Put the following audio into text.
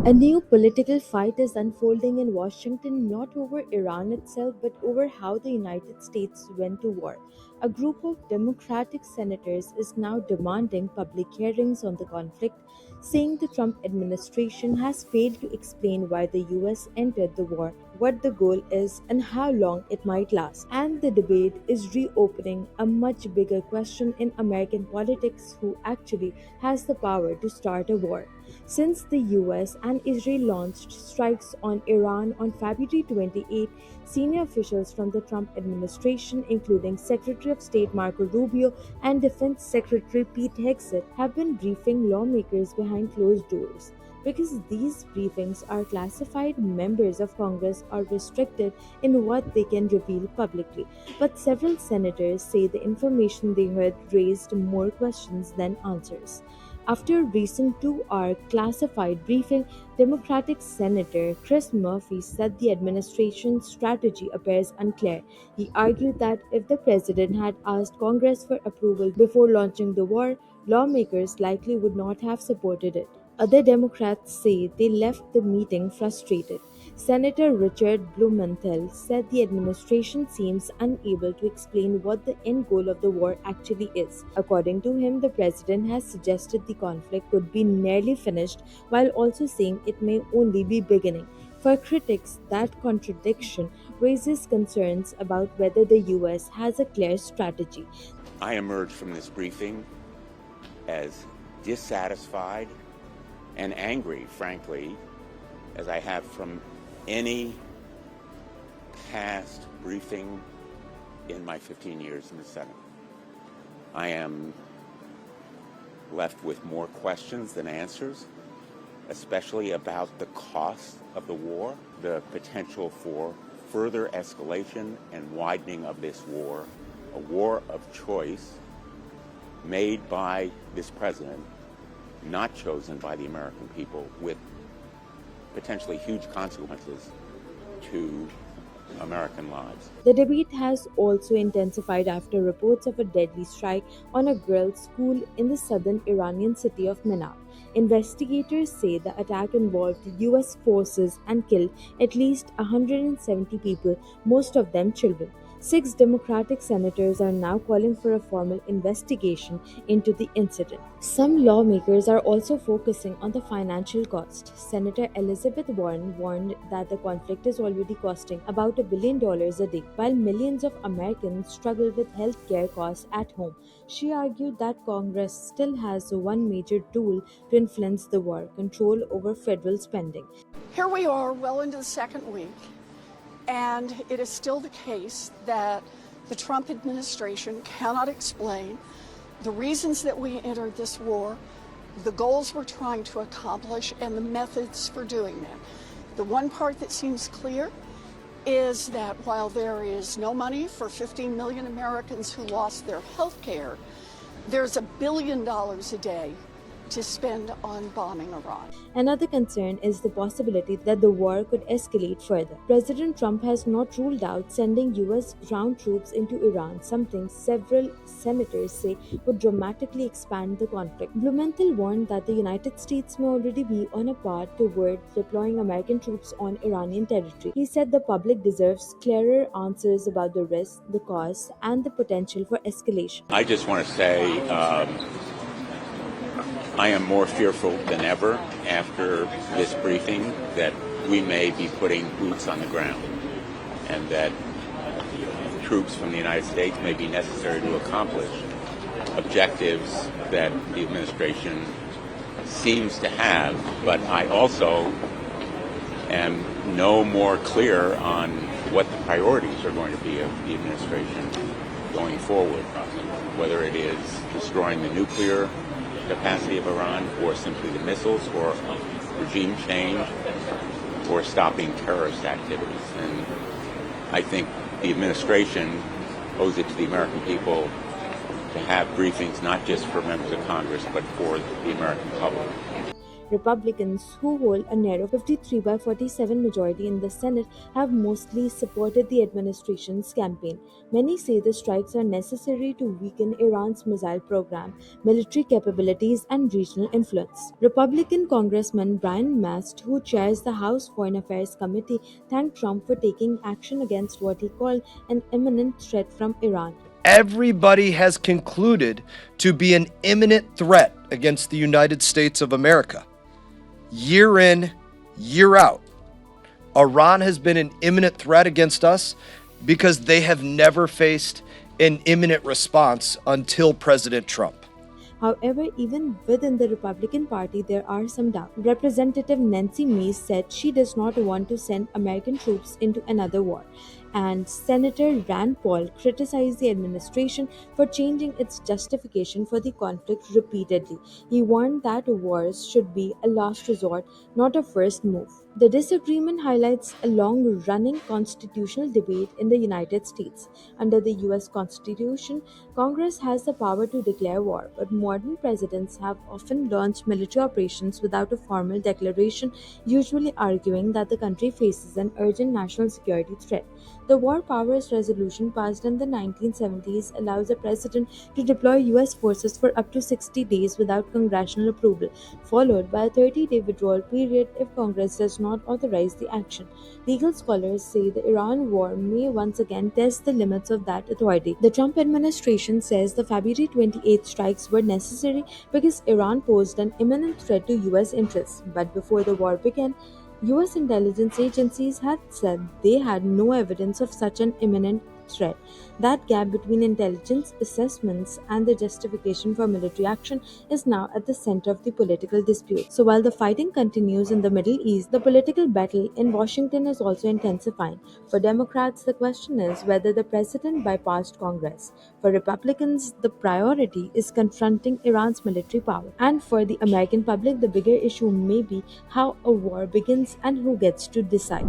A new political fight is unfolding in Washington not over Iran itself but over how the United States went to war. A group of Democratic senators is now demanding public hearings on the conflict, saying the Trump administration has failed to explain why the US entered the war, what the goal is, and how long it might last. And the debate is reopening a much bigger question in American politics: who actually has the power to start a war. Since the US and Israel launched strikes on Iran on February 28, senior officials from the Trump administration, including Secretary of State Marco Rubio and Defense Secretary Pete Hegseth, have been briefing lawmakers behind closed doors. Because these briefings are classified, members of Congress are restricted in what they can reveal publicly. But several senators say the information they heard raised more questions than answers. After a recent 2-hour classified briefing, Democratic Senator Chris Murphy said the administration's strategy appears unclear. He argued that if the president had asked Congress for approval before launching the war, lawmakers likely would not have supported it. Other Democrats say they left the meeting frustrated. Senator Richard Blumenthal said the administration seems unable to explain what the end goal of the war actually is. According to him, the president has suggested the conflict could be nearly finished while also saying it may only be beginning. For critics, that contradiction raises concerns about whether the US has a clear strategy. I emerged from this briefing as dissatisfied and angry, frankly, as I have from any past briefing in my 15 years in the Senate. I am left with more questions than answers, especially about the cost of the war, the potential for further escalation and widening of this war, a war of choice made by this president, not chosen by the American people, with potentially huge consequences to American lives. The debate has also intensified after reports of a deadly strike on a girls' school in the southern Iranian city of Manab. Investigators say the attack involved US forces and killed at least 170 people, most of them children. 6 Democratic senators are now calling for a formal investigation into the incident. Some lawmakers are also focusing on the financial cost. Senator Elizabeth Warren warned that the conflict is already costing about $1 billion a day, while millions of Americans struggle with health care costs at home. She argued that Congress still has one major tool to influence the war: control over federal spending. Here we are, well into the second week, and it is still the case that the Trump administration cannot explain the reasons that we entered this war, the goals we're trying to accomplish, and the methods for doing that. The one part that seems clear is that while there is no money for 15 million Americans who lost their health care, there's $1 billion a day to spend on bombing Iran. Another concern is the possibility that the war could escalate further. President Trump has not ruled out sending US ground troops into Iran, something several senators say would dramatically expand the conflict. Blumenthal warned that the United States may already be on a path toward deploying American troops on Iranian territory. He said the public deserves clearer answers about the risks, the costs, and the potential for escalation. I just want to say I am more fearful than ever after this briefing that we may be putting boots on the ground and that troops from the United States may be necessary to accomplish objectives that the administration seems to have. But I also am no more clear on what the priorities are going to be of the administration going forward, whether it is destroying the nuclear capacity of Iran, or simply the missiles, or regime change, or stopping terrorist activities. And I think the administration owes it to the American people to have briefings not just for members of Congress, but for the American public. Republicans, who hold a narrow 53 by 47 majority in the Senate, have mostly supported the administration's campaign. Many say the strikes are necessary to weaken Iran's missile program, military capabilities, and regional influence. Republican Congressman Brian Mast, who chairs the House Foreign Affairs Committee, thanked Trump for taking action against what he called an imminent threat from Iran. Everybody has concluded to be an imminent threat against the United States of America. Year in, year out, Iran has been an imminent threat against us because they have never faced an imminent response until President Trump. However, even within the Republican Party, there are some doubts. Representative Nancy Mace said she does not want to send American troops into another war, and Senator Rand Paul criticized the administration for changing its justification for the conflict repeatedly. He warned that wars should be a last resort, not a first move. The disagreement highlights a long running constitutional debate in the United States. Under the US Constitution, Congress has the power to declare war, but modern presidents have often launched military operations without a formal declaration, usually arguing that the country faces an urgent national security threat. The War Powers Resolution passed in the 1970s allows the president to deploy US forces for up to 60 days without congressional approval, followed by a 30-day withdrawal period if Congress does not authorize the action. Legal scholars say the Iran war may once again test the limits of that authority. The Trump administration says the February 28 strikes were necessary because Iran posed an imminent threat to US interests, but before the war began, US intelligence agencies had said they had no evidence of such an imminent threat. That gap between intelligence assessments and the justification for military action is now at the center of the political dispute. So while the fighting continues in the Middle East, the political battle in Washington is also intensifying. For Democrats, the question is whether the president bypassed Congress. For Republicans, the priority is confronting Iran's military power. And for the American public, the bigger issue may be how a war begins and who gets to decide.